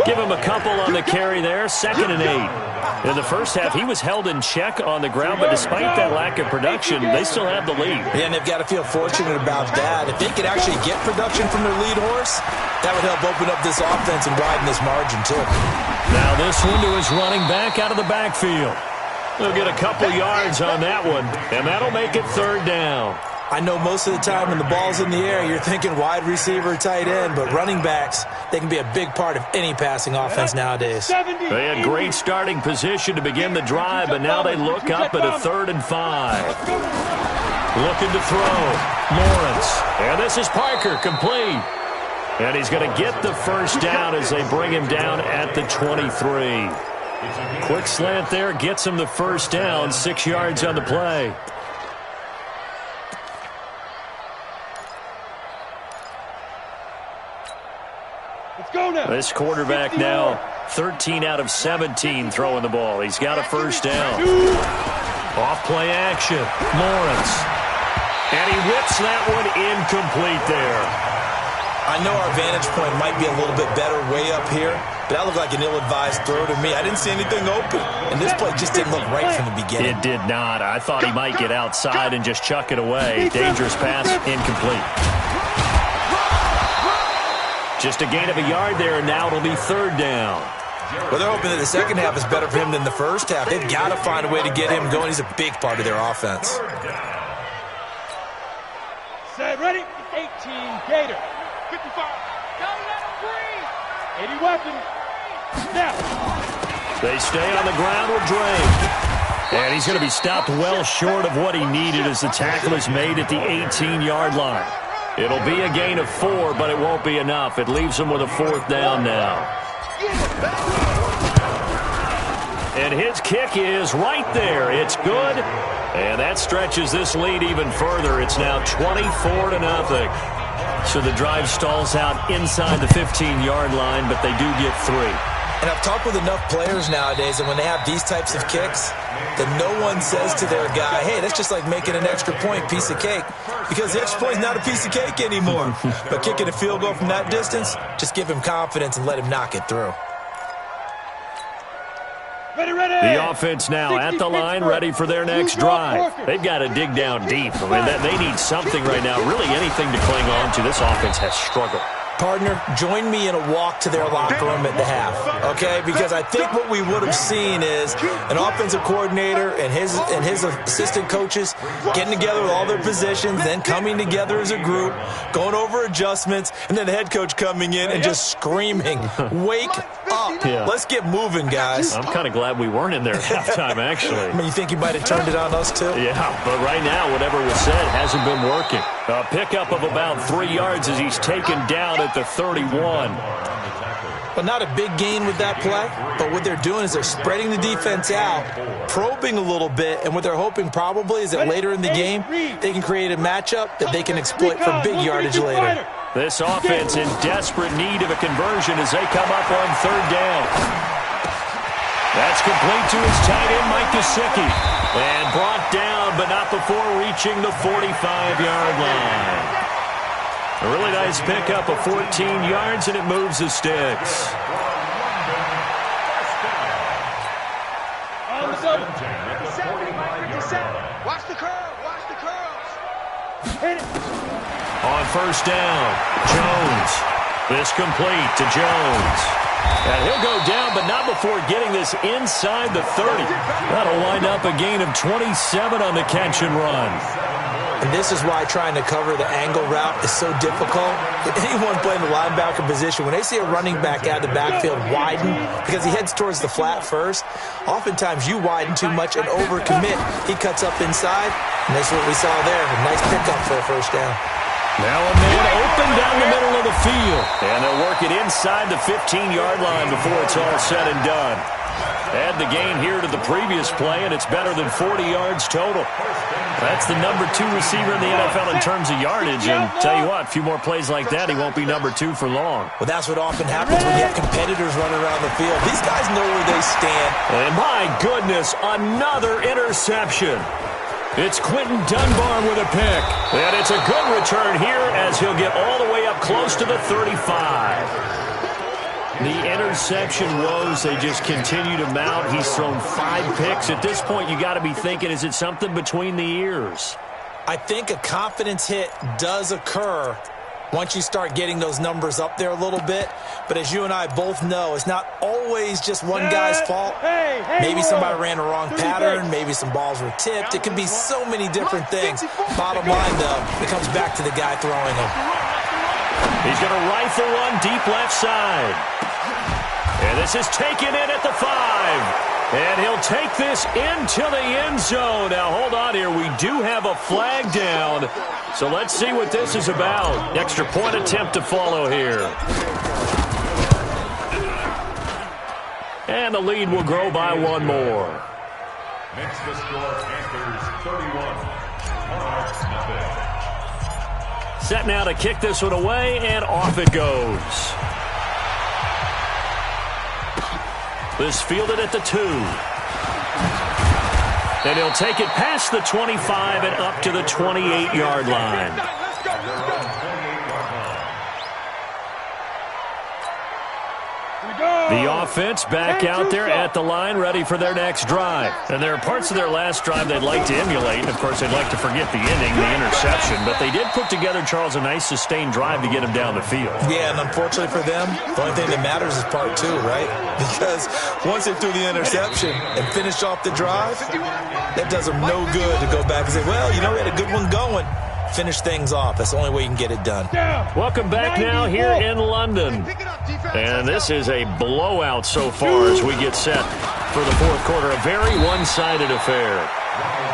Give him a couple on the carry there, 2nd and 8. In the first half, he was held in check on the ground, but despite that lack of production, they still have the lead. Yeah, and they've got to feel fortunate about that. If they could actually get production from their lead horse, that would help open up this offense and widen this margin, too. Now this one to his running back out of the backfield. They'll get a couple yards on that one, and that'll make it 3rd down. I know most of the time when the ball's in the air, you're thinking wide receiver, tight end, but running backs, they can be a big part of any passing offense nowadays. They had great starting position to begin the drive, but now they look up at a 3rd and 5. Looking to throw. Lawrence. And this is Parker, complete. And he's going to get the first down as they bring him down at the 23. Quick slant there, gets him the first down, 6 yards on the play. This quarterback now 13 out of 17 throwing the ball. He's got a first down. Off play action. Lawrence. And he whips that one incomplete there. I know our vantage point might be a little bit better way up here, but that looked like an ill-advised throw to me. I didn't see anything open, and this play just didn't look right from the beginning. It did not. I thought he might get outside and just chuck it away. Dangerous pass, incomplete. Just a gain of a yard there, and now it'll be 3rd down. Well, they're hoping that the second half is better for him than the first half. They've got to find a way to get him going. He's a big part of their offense. Set, ready? 18, Gator. 55. Don't let him breathe. 80 weapons. Now. They stay on the ground with Drake. And he's going to be stopped well short of what he needed as the tackle is made at the 18-yard line. It'll be a gain of 4, but it won't be enough. It leaves him with a 4th down now. And his kick is right there. It's good. And that stretches this lead even further. It's now 24-0. So the drive stalls out inside the 15-yard line, but they do get 3. And I've talked with enough players nowadays that when they have these types of kicks, that no one says to their guy, hey, that's just like making an extra point, piece of cake. Because the extra point is not a piece of cake anymore. But kicking a field goal from that distance, just give him confidence and let him knock it through. The offense now at the line, ready for their next drive. They've got to dig down deep. I mean, they need something right now, really anything to cling on to. This offense has struggled. Partner, join me in a walk to their locker room at the half, okay? Because I think what we would have seen is an offensive coordinator and his assistant coaches getting together with all their positions, then coming together as a group, going over adjustments, and then the head coach coming in and just screaming, wake up. Yeah. Let's get moving, guys. I'm kind of glad we weren't in there at halftime, actually. I mean, you think he might have turned it on us, too? Yeah, but right now, whatever was said hasn't been working. A pickup of about 3 yards as he's taken down at the 31. Well, not a big gain with that play, but what they're doing is they're spreading the defense out, probing a little bit, and what they're hoping probably is that later in the game, they can create a matchup that they can exploit for big yardage later. This offense in desperate need of a conversion as they come up on 3rd down. That's complete to his tight end, Mike Gesicki. And brought down, but not before reaching the 45-yard line. A really nice pickup of 14 yards, and it moves the sticks. Watch the curl. Watch the curls. Hit it. On 1st down, Jones. This complete to Jones. And he'll go down, but not before getting this inside the 30. That'll wind up a gain of 27 on the catch and run. And this is why trying to cover the angle route is so difficult. Anyone playing the linebacker position, when they see a running back out of the backfield widen, because he heads towards the flat first, oftentimes you widen too much and overcommit. He cuts up inside, and that's what we saw there. A nice pickup for a first down. Now a man open down the middle of the field. And they'll work it inside the 15-yard line before it's all said and done. Add the gain here to the previous play, and it's better than 40 yards total. That's the number 2 receiver in the NFL in terms of yardage. And tell you what, a few more plays like that, he won't be number 2 for long. Well, that's what often happens when you have competitors running around the field. These guys know where they stand. And my goodness, another interception. It's Quentin Dunbar with a pick. And it's a good return here as he'll get all the way up close to the 35. The interception woes, they just continue to mount. He's thrown 5 picks. At this point, you got to be thinking, is it something between the ears? I think a confidence hit does occur once you start getting those numbers up there a little bit. But as you and I both know, it's not always just one guy's fault. Maybe somebody ran a wrong pattern. Maybe some balls were tipped. It can be so many different things. Bottom line, though, it comes back to the guy throwing them. He's going to rifle one deep left side. And this is taken in at the 5. And he'll take this into the end zone. Now, hold on here. We do have a flag down. So let's see what this is about. Extra point attempt to follow here. And the lead will grow by 1 more. Makes the score Panthers 31. Set now to kick this one away, and off it goes. This fielded at the 2. And he'll take it past the 25 and up to the 28-yard line. The offense back out there at the line, ready for their next drive. And there are parts of their last drive they'd like to emulate. Of course, they'd like to forget the inning, the interception. But they did put together, Charles, a nice sustained drive to get him down the field. Yeah, and unfortunately for them, the only thing that matters is part 2, right? Because once they threw the interception and finished off the drive, that does them no good to go back and say, well, you know, we had a good one going. Finish things off. That's the only way you can get it done. Welcome back now here in London. And this is a blowout so far as we get set for the 4th quarter. A very one-sided affair.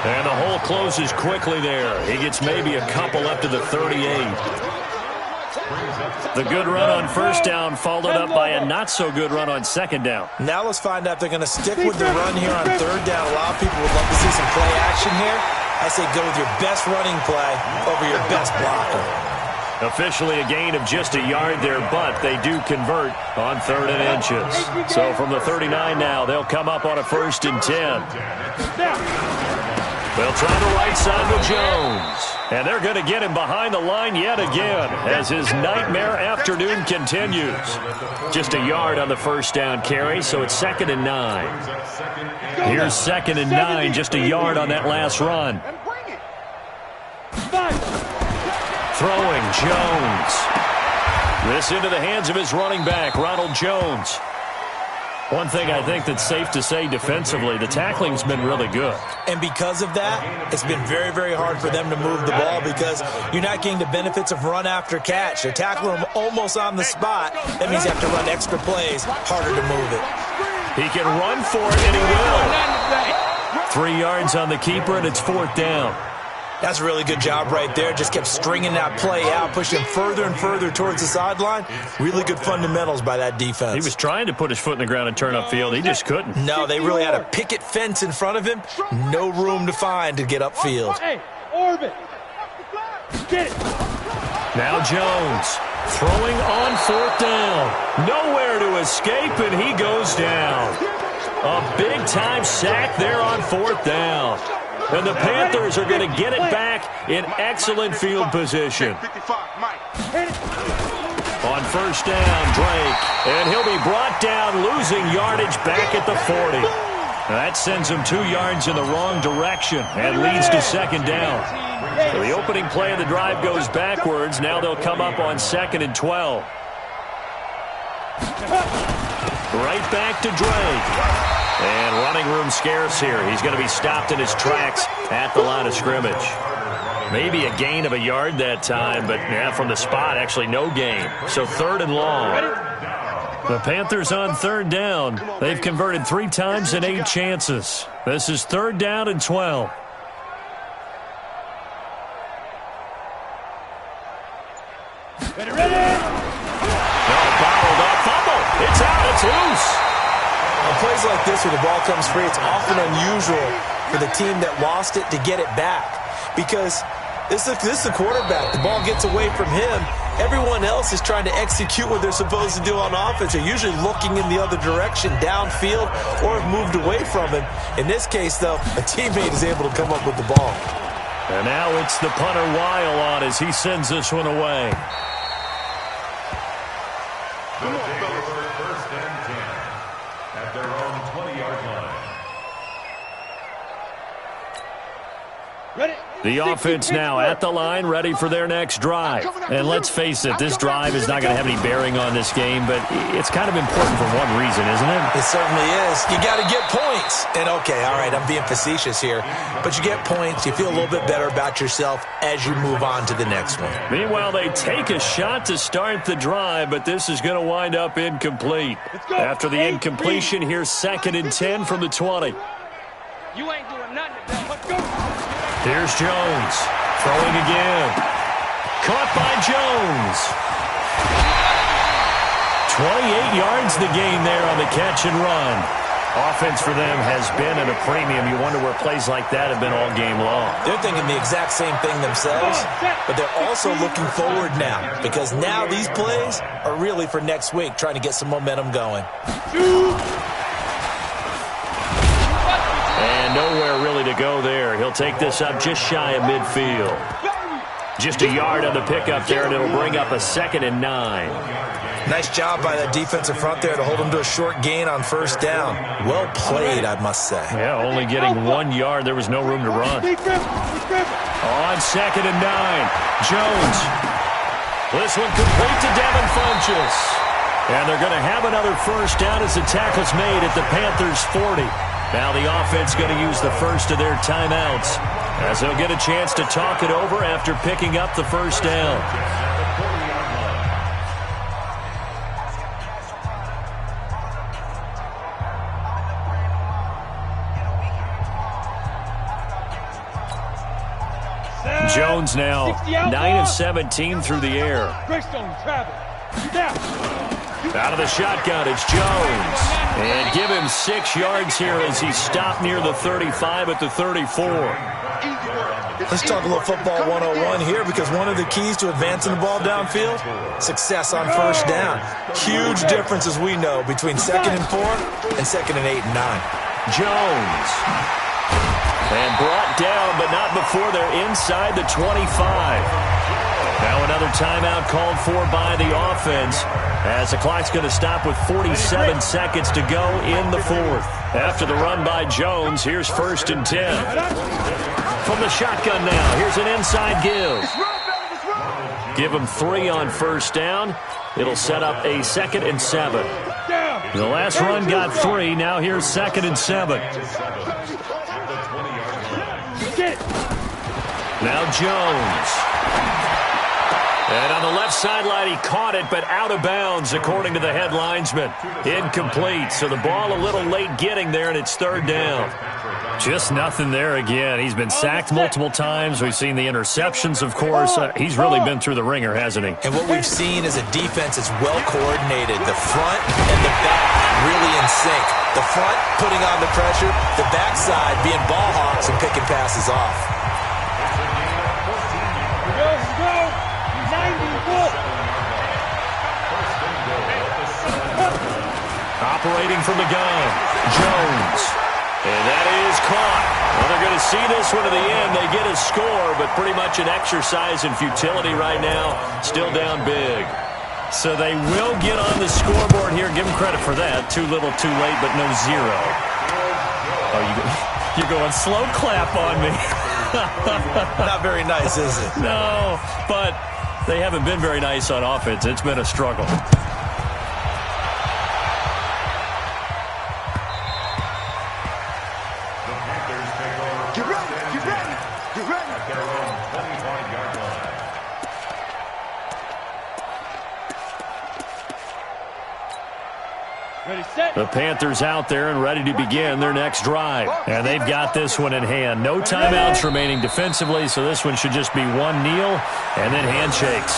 And the hole closes quickly there. He gets maybe a couple up to the 38. The good run on first down followed up by a not-so-good run on second down. Now let's find out if they're going to stick with the run here on third down. A lot of people would love to see some play action here. I say go with your best running play over your best blocker. Officially a gain of just a yard there, but they do convert on 3rd and inches. So from the 39 now, they'll come up on a 1st and 10. They'll try the right side with Jones. And they're going to get him behind the line yet again as his nightmare afternoon continues. Just a yard on the first down carry, so it's 2nd and 9. Here's 2nd and 9, just a yard on that last run. Throwing Jones. This into the hands of his running back, Ronald Jones. One thing I think that's safe to say defensively, the tackling's been really good. And because of that, it's been very, very hard for them to move the ball because you're not getting the benefits of run after catch. They're tackling them almost on the spot. That means you have to run extra plays, harder to move it. He can run for it, and he will. 3 yards on the keeper, and it's 4th down. That's a really good job right there. Just kept stringing that play out, pushing further and further towards the sideline. Really good fundamentals by that defense. He was trying to put his foot in the ground and turn upfield. He just couldn't. No, they really had a picket fence in front of him. No room to find to get upfield. Hey, Orbit. Get it. Now Jones throwing on 4th down. Nowhere to escape, and he goes down. A big-time sack there on 4th down. And the Panthers are going to get it back in excellent field position. On first down, Drake. And he'll be brought down, losing yardage back at the 40. That sends him 2 yards in the wrong direction and leads to 2nd down. So the opening play of the drive goes backwards. Now they'll come up on 2nd and 12. Right back to Drake. And running room scarce here. He's going to be stopped in his tracks at the line of scrimmage. Maybe a gain of a yard that time, but yeah, from the spot, actually no gain. So 3rd and long. The Panthers on 3rd down. They've converted 3 times in 8 chances. This is 3rd down and 12. Ready. Bottled up, fumble. It's out, it's loose. On plays like this where the ball comes free, it's often unusual for the team that lost it to get it back. Because this is the quarterback. The ball gets away from him. Everyone else is trying to execute what they're supposed to do on offense. They're usually looking in the other direction, downfield, or have moved away from him. In this case, though, a teammate is able to come up with the ball. And now it's the punter Weil on as he sends this one away. The Panthers' first at their own 20-yard line. Ready? The offense now at the line, ready for their next drive. And let's face it, this drive is not going to have any bearing on this game, but it's kind of important for one reason, isn't it? It certainly is. You got to get points. And, okay, all right, I'm being facetious here. But you get points. You feel a little bit better about yourself as you move on to the next one. Meanwhile, they take a shot to start the drive, but this is going to wind up incomplete. After the incompletion, here's 2nd and 10 from the 20. You ain't doing nothing today. Let's go. Here's Jones. Throwing again. Caught by Jones. 28 yards the gain there on the catch and run. Offense for them has been at a premium. You wonder where plays like that have been all game long. They're thinking the exact same thing themselves, but they're also looking forward now because now these plays are really for next week, trying to get some momentum going. And nowhere really to go there. He'll take this up just shy of midfield. Just a yard on the pickup there, and it'll bring up a 2nd and 9. Nice job by that defensive front there to hold him to a short gain on 1st down. Well played, I must say. Yeah, only getting 1 yard. There was no room to run. On 2nd and 9, Jones. This one complete to Devin Funchess. And they're going to have another 1st down as the tackle's made at the Panthers' 40. Now the offense going to use the first of their timeouts as they'll get a chance to talk it over after picking up the 1st down. Jones now 9 of 17 through the air. Out of the shotgun, it's Jones. And give him 6 yards here as he stopped near the 35 at the 34. Let's talk a little football 101 here because one of the keys to advancing the ball downfield, success on 1st down. Huge difference, as we know, between 2nd and 4 and 2nd and 8 and 9. Jones. And brought down, but not before they're inside the 25. Now another timeout called for by the offense as the clock's going to stop with 47 seconds to go in the 4th. After the run by Jones, here's 1st and 10. From the shotgun now, here's an inside give. Give him 3 on 1st down. It'll set up a 2nd and 7. The last run got 3. Now here's 2nd and 7. Now Jones. And on the left sideline, he caught it, but out of bounds, according to the head linesman. Incomplete, so the ball a little late getting there, and it's 3rd down. Just nothing there again. He's been sacked multiple times. We've seen the interceptions, of course. He's really been through the ringer, hasn't he? And what we've seen is a defense that's well coordinated. The front and the back really in sync. The front putting on the pressure, the backside being ball hawks and picking passes off. Operating from the gun, Jones. And that is caught. Well, they're going to see this one to the end. They get a score, but pretty much an exercise in futility right now. Still down big. So they will get on the scoreboard here. Give them credit for that. Too little, too late, but no 0. Oh, you're going slow clap on me. Not very nice, is it? No, but they haven't been very nice on offense. It's been a struggle. The Panthers out there and ready to begin their next drive. And they've got this one in hand. No timeouts remaining defensively, so this one should just be one kneel and then handshakes.